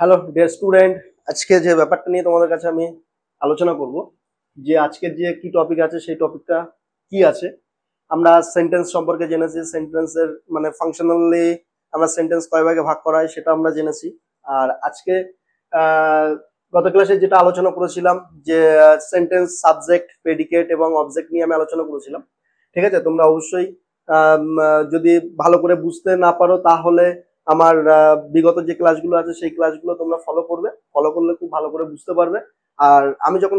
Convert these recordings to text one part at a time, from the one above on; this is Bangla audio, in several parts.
হ্যালো ডিয়ার স্টুডেন্ট, আজকে যে ব্যাপারটা নিয়ে তোমাদের কাছে আমি আলোচনা করব যে আজকের যে কি টপিক আছে সেই টপিকটা কি আছে। আমরা সেন্টেন্স সম্পর্কে জেনেছি, সেন্টেন্সের মানে ফাংশনালি আমরা সেন্টেন্স কয় ভাগে ভাগ করা হয় সেটা আমরা জেনেছি। আর আজকে আহ, গত ক্লাসে যেটা আলোচনা করেছিলাম যে সেন্টেন্স, সাবজেক্ট, প্রেডিকেট এবং অবজেক্ট নিয়ে আমি আলোচনা করেছিলাম। ঠিক আছে, তোমরা অবশ্যই যদি ভালো করে বুঝতে না পারো তাহলে আমার বিগত যে ক্লাসগুলো আছে সেই ক্লাসগুলো তোমরা ফলো করবে, ফলো করলে খুব ভালো করে বুঝতে পারবে। আর আমি যখন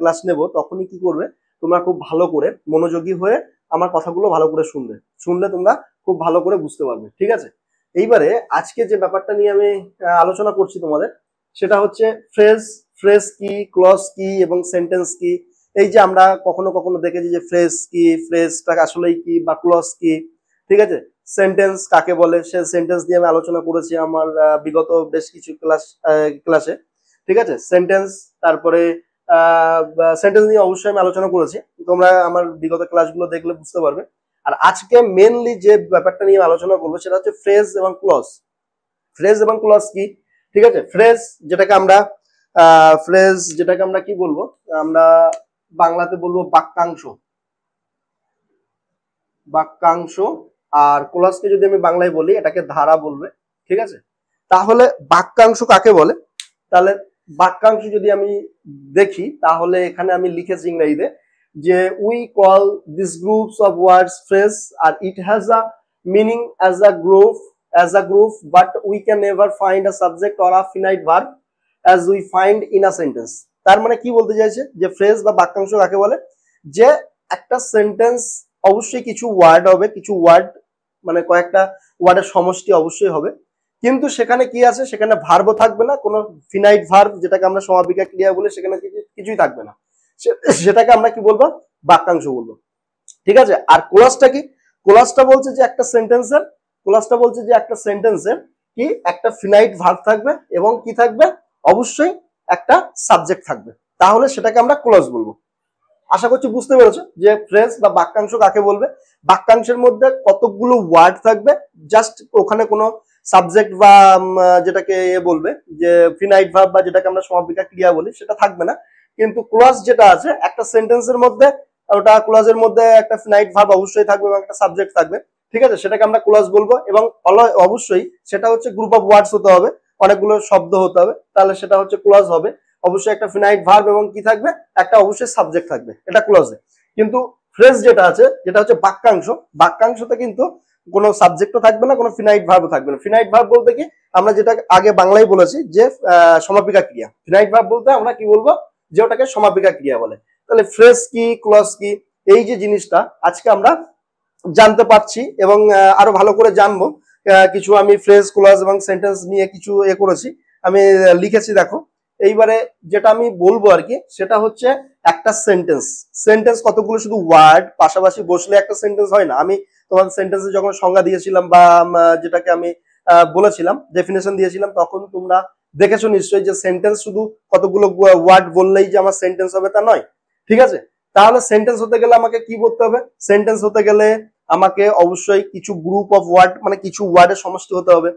ক্লাস নেব তখনই কি করবে, তোমরা খুব ভালো করে মনোযোগী হয়ে আমার কথাগুলো ভালো করে শুনবে, শুনলে তোমরা খুব ভালো করে বুঝতে পারবে। ঠিক আছে, এইবারে আজকে যে ব্যাপারটা নিয়ে আমি আলোচনা করছি তোমাদের, সেটা হচ্ছে ফ্রেজ। ফ্রেজ কি, ক্লজ কি এবং সেন্টেন্স কি। এই যে আমরা কখনো কখনো দেখেছি যে ফ্রেজ কি, ফ্রেজটা আসলেই কি, বা ক্লজ কি। ঠিক আছে, সেন্টেন্স কাকে বলে সে সেন্টেন্স নিয়ে আমি আলোচনা করেছি আমার বিগত বেশ কিছু ক্লাসে। ঠিক আছে, সেন্টেন্স, তারপরে সেন্টেন্স নিয়ে অবশ্যই আমি আলোচনা করেছি, তোমরা আমার বিগত ক্লাসগুলো দেখলে বুঝতে পারবে। আর আজকে মেনলি যে ব্যাপারটা নিয়ে আলোচনা করবো সেটা হচ্ছে ফ্রেজ এবং ক্লজ। ফ্রেজ এবং ক্লজ কি? ঠিক আছে, ফ্রেজ যেটাকে আমরা কি বলবো, আমরা বাংলাতে বলবো বাক্যাংশ। বাক্যাংশ। আর ক্লজকে যদি আমি বাংলায় বলি এটাকে ধারা বলবে। ঠিক আছে, তাহলে বাক্যাংশ কাকে বলে? তাহলে বাক্যাংশ যদি আমি দেখি তাহলে এখানে আমি লিখেছি ইংরেজিতে যে we call this groups of words phrase আর it has a meaning as a group but we can never find a subject or a finite verb as we find in a sentence। তার মানে কি বলতে চাইছে যে ফ্রেজ বা বাক্যাংশ কাকে বলে, যে একটা সেন্টেন্স অবশ্যই কিছু ওয়ার্ড হবে, কিছু ওয়ার্ড মানে কয়েকটা ওয়ার্ডের সমষ্টি অবশ্যই হবে, কিন্তু সেখানে কি আছে, সেখানে ভার্বও থাকবে না, কোনো ফিনাইট ভার্ব যেটাকে আমরা সমাপিকা ক্রিয়া বলি সেখানে কিছুই থাকবে না, সেটাকে আমরা কি বলবো, বাক্যাংশ বলবো। ঠিক আছে, আর কোলাসটা কি? কোলাসটা বলছে যে একটা সেন্টেন্সের কি একটা ফিনাইট ভার্ব থাকবে এবং কি থাকবে, অবশ্যই একটা সাবজেক্ট থাকবে, তাহলে সেটাকে আমরা ক্লজ বলবো। আশা করছি বুঝতে পেরেছো যে ফ্রেজ বা বাক্যাংশ কাকে বলবে। বাক্যাংশের মধ্যে কতগুলো ওয়ার্ড থাকবে, জাস্ট ওখানে কোনো সাবজেক্ট বা যেটাকে বলবে যে ফিনাইট ভার্ব বা যেটাকে আমরা সমাপিকা ক্রিয়া বলি সেটা থাকবে না, কিন্তু ক্লজ যেটা আছে একটা সেন্টেন্সের মধ্যে, ওটা ক্লজের মধ্যে একটা ফিনাইট ভার্ব অবশ্যই থাকবে এবং একটা সাবজেক্ট থাকবে। ঠিক আছে, সেটাকে আমরা ক্লজ বলবো এবং অবশ্যই সেটা হচ্ছে গ্রুপ অফ ওয়ার্ডস হতে হবে, অনেকগুলো শব্দ হতে হবে, তাহলে সেটা হচ্ছে ক্লজ হবে। অবশ্যই একটা ফিনাইট ভার্ব এবং কি থাকবে, একটা অবশ্যই সাবজেক্ট থাকবে, এটা ক্লজে। কিন্তু ফ্রেজ যেটা আছে, যেটা হচ্ছে বাক্যাংশ, বাক্যাংশতে কিন্তু কোনো সাবজেক্টও থাকবে না, কোনো ফিনাইট ভার্বও থাকবে না। ফিনাইট ভার্ব বলতে কি, আমরা যেটা আগে বাংলায় বলেছি যে সমাপিকা ক্রিয়া। ফিনাইট ভার্ব বলতে আমরা কি বলবো, যে ওটাকে সমাপিকা ক্রিয়া বলে। তাহলে ফ্রেজ কি, ক্লজ কি, এই যে জিনিসটা আজকে আমরা জানতে পারছি এবং আরো ভালো করে জানবো। কিছু আমি ফ্রেজ, ক্লজ এবং সেন্টেন্স নিয়ে কিছু করেছি, আমি লিখেছি দেখো। এইবারে যেটা আমি বলবো আর কি, সেটা হচ্ছে একটা সেন্টেন্স। সেন্টেন্স কতগুলো শুধু ওয়ার্ড পাশাপাশি বসলে একটা সেন্টেন্স হয় না। আমি তোমাদের সেন্টেন্সে যখন সংজ্ঞা দিয়েছিলাম বা যেটাকে আমি বলেছিলাম, ডেফিনেশন দিয়েছিলাম, তখন তোমরা দেখেছো নিশ্চয়ই যে সেন্টেন্স শুধু কতগুলো ওয়ার্ড বললেই যে আমার সেন্টেন্স হবে তা নয়। ঠিক আছে, তাহলে সেন্টেন্স হতে গেলে আমাকে কি করতে হবে, সেন্টেন্স হতে গেলে আমাকে অবশ্যই কিছু গ্রুপ অফ ওয়ার্ড মানে কিছু ওয়ার্ডের সমষ্টি হতে হবে,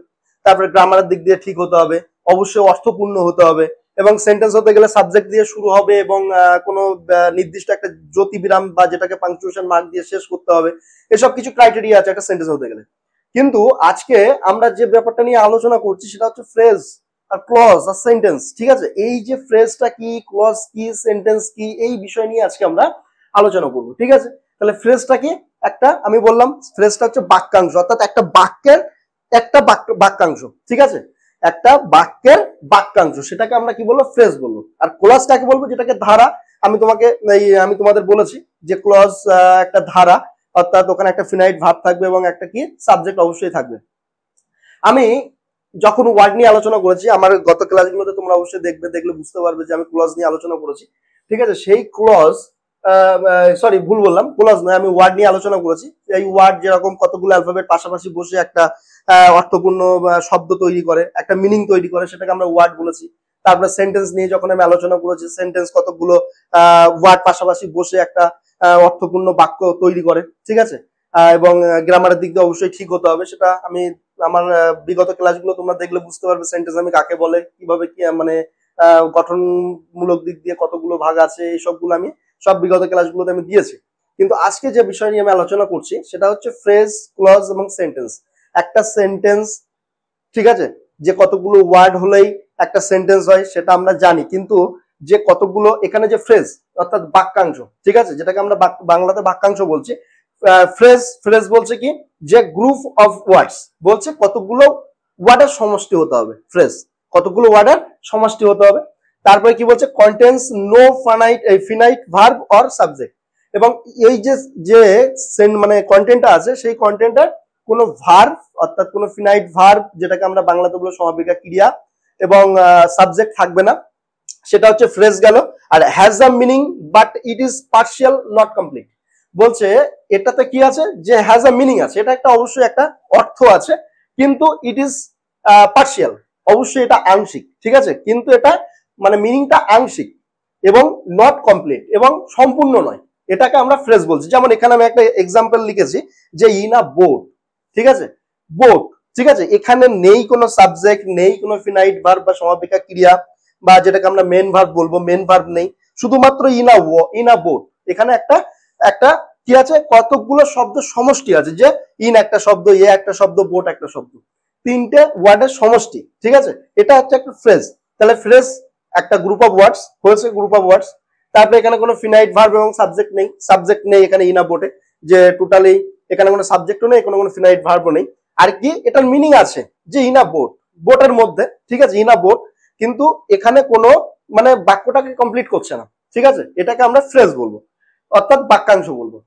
তারপরে গ্রামারের দিক দিয়ে ঠিক হতে হবে, অবশ্যই অর্থপূর্ণ হতে হবে, এবং সেন্টেন্স হতে গেলে সাবজেক্ট দিয়ে শুরু হবে এবং কোনো নির্দিষ্ট একটা জ্যোতি বিরাম বা যেটাকে পাংচুয়েশন মার্ক দিয়ে শেষ করতে হবে। এসব কিছু ক্রাইটেরিয়া আছে একটা সেন্টেন্স হতে গেলে। কিন্তু আজকে আমরা যে ব্যাপারটা নিয়ে আলোচনা করছি সেটা হচ্ছে ফ্রেজ আর ক্লজ আর সেন্টেন্স। ঠিক আছে, এই যে ফ্রেজটা কি, ক্লজ কি, সেন্টেন্স কি, এই বিষয় নিয়ে আজকে আমরা আলোচনা করব। ঠিক আছে, তাহলে ফ্রেজটা কি, একটা আমি বললাম ফ্রেজটা হচ্ছে বাক্যাংশ, অর্থাৎ একটা বাক্যের একটা বাক্যাংশ। ঠিক আছে, একটা বাক্যের বাক্যাংশ, সেটাকে আমরা কি বলবো, ফ্রেজ বলবো। আর ক্লজ কাকে বলবো, যেটাকে ধারা। আমি তোমাদের বলেছি যে ক্লজ একটা ধারা, অর্থাৎ ওখানে একটা ফিনাইট ভার্ব থাকবে এবং একটা কি সাবজেক্ট অবশ্যই থাকবে। আমি যখন ওয়ার্ড নিয়ে আলোচনা করেছি আমার গত ক্লাসগুলোতে, তোমরা অবশ্যই দেখলে বুঝতে পারবে যে আমি ক্লজ নিয়ে আলোচনা করেছি। ঠিক আছে, সেই ক্লজ, সরি ভুল বললাম, ক্লজ নয়, আমি ওয়ার্ড নিয়ে আলোচনা করেছি। এই ওয়ার্ড যেরকম কতগুলো অ্যালফাবেট পাশাপাশি বসে একটা অর্থপূর্ণ শব্দ তৈরি করে, একটা মিনিং তৈরি করে, সেটাকে আমরা ওয়ার্ড বলেছি। তারপরে সেন্টেন্স নিয়ে যখন আমি আলোচনা করেছি, সেন্টেন্স কতগুলো ওয়ার্ড পাশাপাশি বসে একটা অর্থপূর্ণ বাক্য তৈরি করে। ঠিক আছে, এবং গ্রামারের দিক দিয়ে অবশ্যই ঠিক হতে হবে, সেটা আমি আমার বিগত ক্লাসগুলো তোমরা দেখলে বুঝতে পারবে সেন্টেন্স আমি কাকে বলে, কিভাবে কি মানে গঠনমূলক দিক দিয়ে কতগুলো ভাগ আছে, এই সবগুলো আমি সব বিগত ক্লাসগুলোতে আমি দিয়েছি। কিন্তু আজকে যে বিষয় নিয়ে আমি আলোচনা করছি সেটা হচ্ছে ফ্রেজ, ক্লজ এবং সেন্টেন্স। একটা সেন্টেন্স, ঠিক আছে, যে কতগুলো ওয়ার্ড হলেই একটা সেন্টেন্স হয় সেটা আমরা জানি, কিন্তু যে কতগুলো এখানে যে ফ্রেজ অর্থাৎ বাক্যাংশ, ঠিক আছে, যেটাকে আমরা বাংলাতে বাক্যাংশ বলছি। ফ্রেজ, ফ্রেজ বলছে কি যে গ্রুপ অফ ওয়ার্ডস, বলছে কতগুলো ওয়ার্ডের সমষ্টি হতে হবে। ফ্রেজ কতগুলো ওয়ার্ডের সমষ্টি হতে হবে। তারপরে কি বলছে, contains no finite verb or subject, এবং এই যে মানে কন্টেন্টটা আছে সেই কন্টেন্টটার কোনো ভার্ব অর্থাৎ কোনো ফিনাইট ভার্ব, যেটাকে আমরা বাংলাতে বলবো সমাপিকা ক্রিয়া, এবং সাবজেক্ট থাকবে না, সেটা হচ্ছে ফ্রেজ গেল। আর has a meaning but it is partial not complete, বলছে এটাতে কি আছে যে হ্যাজ আ মিনিং আছে, এটা একটা অবশ্যই একটা অর্থ আছে, কিন্তু ইট ইজ পার্শিয়াল, অবশ্যই এটা আংশিক, ঠিক আছে, কিন্তু এটা মানে মিনিংটা আংশিক এবং নট কমপ্লিট এবং সম্পূর্ণ নয়, এটাকে আমরা ফ্রেজ বলছি। যেমন এখানে আমি একটা এক্সাম্পল লিখেছি যে ইন আ বোট, ঠিক আছে, বোট, ঠিক আছে, এখানে নেই কোনো সাবজেক্ট, নেই কোনো ফিনাইট ভার্ব বা সমাপিকা ক্রিয়া বা যেটাকে আমরা মেন ভার্ব বলবো, মেন ভার্ব নেই, শুধুমাত্র ইন আ বোট। এখানে একটা একটা কি আছে, কতগুলো শব্দ সমষ্টি আছে, যে ইন একটা শব্দ, এ একটা শব্দ, বোট একটা শব্দ, তিনটে ওয়ার্ডের সমষ্টি, ঠিক আছে, এটা হচ্ছে একটা ফ্রেজ। তাহলে ফ্রেজ একটা গ্রুপ অফ ওয়ার্ডস হয়েছে, গ্রুপ অফ ওয়ার্ডস। তারপরে এখানে কোনো ফিনাইট ভার্ব এবং সাবজেক্ট নেই এখানে ইন আ বোটে, যে টোটালি এখানে কোনো সাবজেক্টও নেই, কোনো ফিনাইট ভার্বও নেই। আর কি এটার মিনিং আছে যে ইন আ বোট, বোটের মধ্যে, ঠিক আছে, ইন আ বোট, কিন্তু এখানে কোনো মানে বাক্যটাকে কমপ্লিট করছে না, ঠিক আছে, এটাকে আমরা ফ্রেজ বলবো অর্থাৎ বাক্যাংশ বলবো।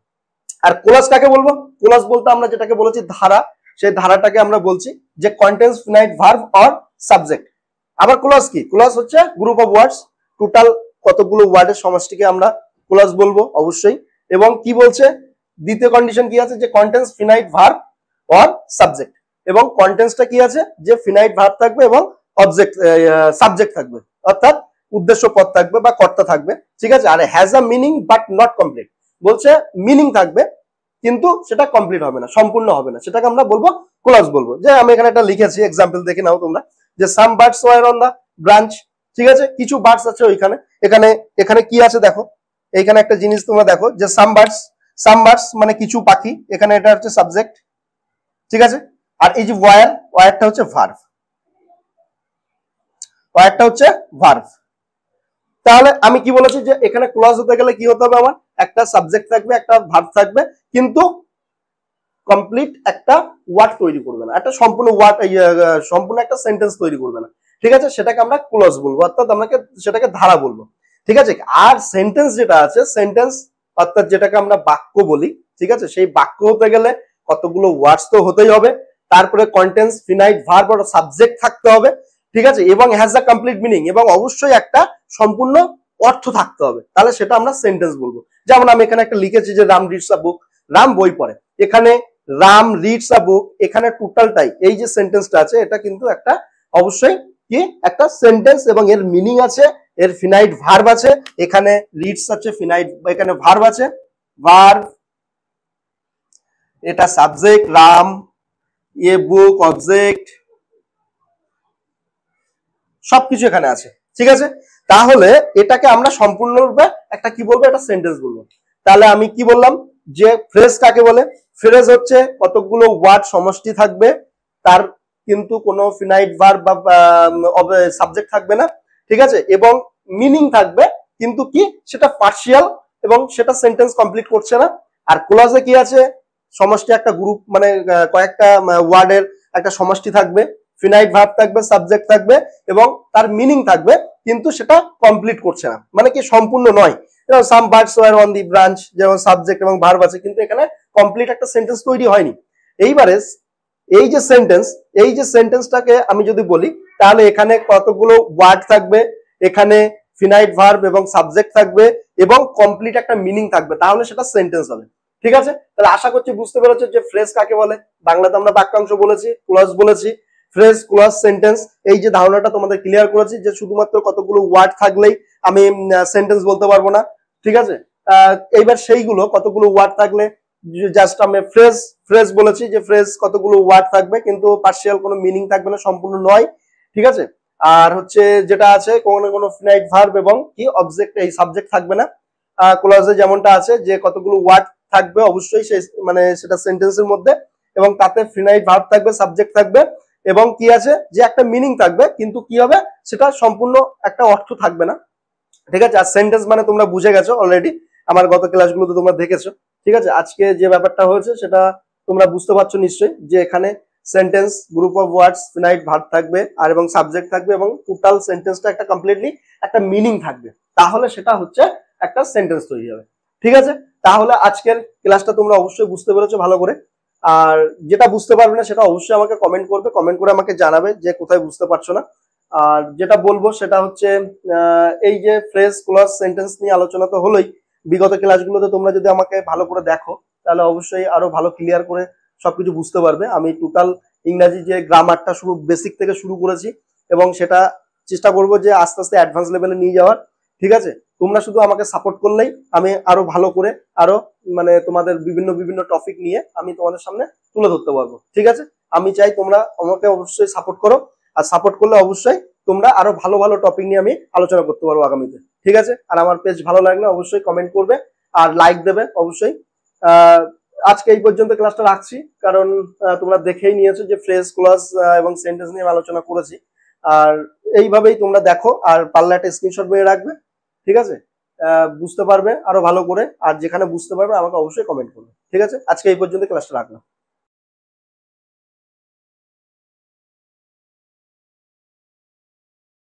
আর কোলাস কাকে বলবো, কোলাস বলতে আমরা যেটাকে বলেছি ধারা, সেই ধারাটাকে আমরা বলছি যে contains finite verb or subject. আবার কোলাস কি, কোলাস হচ্ছে গ্রুপ অফ ওয়ার্ডস, টোটাল কতগুলো ওয়ার্ডের সমষ্টিকে আমরা কোলাস বলবো অবশ্যই। এবং কি বলছে, দ্বিতীয় কন্ডিশন কি আছে যে contains finite verb or subject, এবং কন্টেন্সটা কি আছে যে ফিনাইট ভার্ব থাকবে এবং অবজেক্ট সাবজেক্ট থাকবে, অর্থাৎ উদ্দেশ্য পদ থাকবে বা কর্তা থাকবে, ঠিক আছে। আর has a meaning but not complete, বলছে মিনিং থাকবে কিন্তু সেটা কমপ্লিট হবে না, সম্পূর্ণ হবে না, সেটাকে আমরা বলবো ক্লজ বলবো। যে আমি এখানে একটা লিখেছি, এক্সাম্পল দেখে নাও তোমরা, যে some birds were on the branch, ঠিক আছে, কিছু বার্ডস আছে ওইখানে, এখানে এখানে কি আছে দেখো, এইখানে একটা জিনিস তোমরা দেখো যে সাম বার্ডস মানে কিছু পাখি, এখানে এটা হচ্ছে সাবজেক্ট, ঠিক আছে। আর এই যে ওয়ারটা হচ্ছে ভার্ব, ওয়ারটা হচ্ছে ভার্ব। তাহলে আমি কি বলেছি যে এখানে ক্লজ হতে গেলে কি হতে হবে, আমার একটা সাবজেক্ট থাকবে, একটা ভার্ব থাকবে, কিন্তু কমপ্লিট একটা ওয়ার্ড তৈরি করবে না, একটা সম্পূর্ণ ওয়ার্ড, সম্পূর্ণ একটা সেন্টেন্স তৈরি করবে না, ঠিক আছে, সেটাকে আমরা ক্লজ বলবো, অর্থাৎ আমরা সেটাকে ধারা বলবো, ঠিক আছে। আর সেন্টেন্স যেটা আছে, সেন্টেন্স অর্থাৎ যেটাকে আমরা বাক্য বলি, ঠিক আছে, সেই বাক্য হতে গেলে কতগুলো ওয়ার্ডস তো হতেই হবে, তারপরে কন্টেন্স ফিনাইট ভার্ব আর সাবজেক্ট থাকতে হবে, ঠিক আছে, এবং হ্যাজ আ কমপ্লিট মিনিং, এবং অবশ্যই একটা সম্পূর্ণ অর্থ থাকতে হবে, তাহলে সেটা আমরা সেন্টেন্স বলবো। যেমন আমি এখানে একটা লিখেছি যে রাম রিডস আ বুক, রাম বই পড়ে, এখানে রাম রিডস আ বুক, এখানে টোটালটাই এই যে সেন্টেন্সটা আছে এটা কিন্তু একটা অবশ্যই কি একটা সেন্টেন্স, এবং এর মিনিং আছে, এর ফিনাইট ভার্ব আছে, এখানে রিডস আছে ফিনাইট, এখানে ভার্ব আছে, ভার্ব, এটা সাবজেক্ট রাম, এ বুক অবজেক্ট, সবকিছু এখানে আছে, ঠিক আছে। তাহলে এটাকে আমরা সম্পূর্ণরূপে একটা কি বলবো, এটা সেন্টেন্স বলবো। তাহলে আমি কি বললাম যে ফ্রেজ কাকে বলে, ফ্রেজ হচ্ছে কতগুলো ওয়ার্ড সমষ্টি থাকবে, তার কিন্তু কোনো ফিনাইট ভার্ব বা সাবজেক্ট থাকবে না, ঠিক আছে, এবং মিনিং থাকবে কিন্তু কি সেটা পার্শিয়াল এবং সেটা সেন্টেন্স কমপ্লিট করছে না। আর ক্লজে কি আছে, সমষ্টি একটা গ্রুপ মানে কয়েকটা ওয়ার্ডের একটা সমষ্টি থাকবে, ফিনাইট ভার্ব থাকবে, সাবজেক্ট থাকবে এবং তার মিনিং থাকবে, কিন্তু সেটা কমপ্লিট করছে না, মানে কি সম্পূর্ণ নয়। যেমন সাম birds were on the branch, যেমন সাবজেক্ট এবং ভার্ব আছে, কিন্তু এখানে কমপ্লিট একটা সেন্টেন্স তৈরি হয়নি। এইবারে এই যে সেন্টেন্সটাকে আমি যদি বলি, তাহলে এখানে কতগুলো ওয়ার্ড থাকবে, এখানে ফিনাইট ভার্ব এবং সাবজেক্ট থাকবে এবং কমপ্লিট একটা মিনিং থাকবে, তাহলে সেটা সেন্টেন্স হবে, ঠিক আছে। তাহলে আশা করছি বুঝতে পেরেছো যে ফ্রেজ কাকে বলে, বাংলাতে আমরা বাক্যাংশ বলেছি, ক্লজ বলেছি, ফ্রেজ, ক্লজ, সেন্টেন্স, এই যে ধারণাটা তোমাদের ক্লিয়ার করেছি যে শুধুমাত্র কতগুলো ওয়ার্ড থাকলেই আমি সেন্টেন্স বলতে পারবো না, ঠিক আছে। এইবার সেইগুলো কতগুলো ওয়ার্ড থাকলে জাস্ট আমি ফ্রেজ ফ্রেজ বলেছি যে ফ্রেজ কতগুলো ওয়ার্ড থাকবে, কিন্তু পার্সিয়াল কোনো মিনিং থাকবে না, সম্পূর্ণ নয়, ঠিক আছে। আর হচ্ছে যেটা আছে কোনো কোনো ফিনাইট ভার্ব এবং কি অবজেক্ট, এই সাবজেক্ট থাকবে না। ক্লজে যেমনটা আছে যে কতগুলো ওয়ার্ড থাকবে অবশ্যই সেই মানে সেটা সেন্টেন্সের মধ্যে, এবং তাতে ফিনাইট ভার্ব থাকবে, সাবজেক্ট থাকবে, এবং কি আছে যে একটা মিনিং থাকবে, কিন্তু কি হবে সেটা সম্পূর্ণ একটা অর্থ থাকবে না, ঠিক আছে। আর সেন্টেন্স মানে তোমরা বুঝে গেছো অলরেডি, আমার গত ক্লাসগুলোতে তোমরা দেখেছো, ঠিক আছে। আজকে যে ব্যাপারটা হয়েছে সেটা তোমরা বুঝতে পারছো নিশ্চয়ই, যে এখানে sentence, group of words, finite verb থাকবে আর এবং সাবজেক্ট থাকবে, এবং টোটাল সেন্টেন্সটা একটা কমপ্লিটলি একটা মিনিং থাকবে, তাহলে সেটা হচ্ছে একটা সেন্টেন্স তৈরি হবে, ঠিক আছে। তাহলে আজকের ক্লাসটা তোমরা অবশ্যই বুঝতে পেরেছো ভালো করে। আর যেটা বুঝতে পারবে না সেটা অবশ্যই আমাকে কমেন্ট করবে, কমেন্ট করে আমাকে জানাবে যে কোথায় বুঝতে পারছো না। আর যেটা বলবো সেটা হচ্ছে এই যে ফ্রেজ, ক্লজ, সেন্টেন্স নিয়ে আলোচনা তো হলোই, বিগত ক্লাসগুলোতে তোমরা যদি আমাকে ভালো করে দেখো তাহলে অবশ্যই আরো ভালো ক্লিয়ার করে সবকিছু বুঝতে পারবে। আমি টোটাল ইংরাজি যে গ্রামারটা শুরু বেসিক থেকে শুরু করেছি, এবং সেটা চেষ্টা করবো যে আস্তে আস্তে অ্যাডভান্স লেভেলে নিয়ে যাওয়ার, ঠিক আছে। তোমরা শুধু আমাকে সাপোর্ট করলেই আমি আরো ভালো করে আরো মানে তোমাদের বিভিন্ন বিভিন্ন টপিক নিয়ে আমি তোমাদের সামনে তুলে ধরতে পারবো, ঠিক আছে। আমি চাই তোমরা আমাকে অবশ্যই সাপোর্ট করো, আর সাপোর্ট করলে অবশ্যই তোমরা আরো ভালো ভালো টপিক নিয়ে আমি আলোচনা করতে পারবো আগামীতে, ঠিক আছে। আর আমার পেজ ভালো লাগলে অবশ্যই কমেন্ট করবে আর লাইক দেবে অবশ্যই। আহ আজকে এই পর্যন্ত ক্লাসটা রাখছি, কারণ তোমরা দেখেই নিয়েছো যে ফ্রেজ, ক্লজ এবং সেন্টেন্স নিয়ে আলোচনা করেছি। আর এইভাবেই তোমরা দেখো, আর পারলে একটা স্ক্রিনশট মেরে রাখবে, ঠিক আছে। বুঝতে পারবে আরো ভালো করে, আর যেখানে বুঝতে পারবে আমাকে অবশ্যই কমেন্ট করবে, ঠিক আছে। আজকে এই পর্যন্ত ক্লাসটা রাখলাম।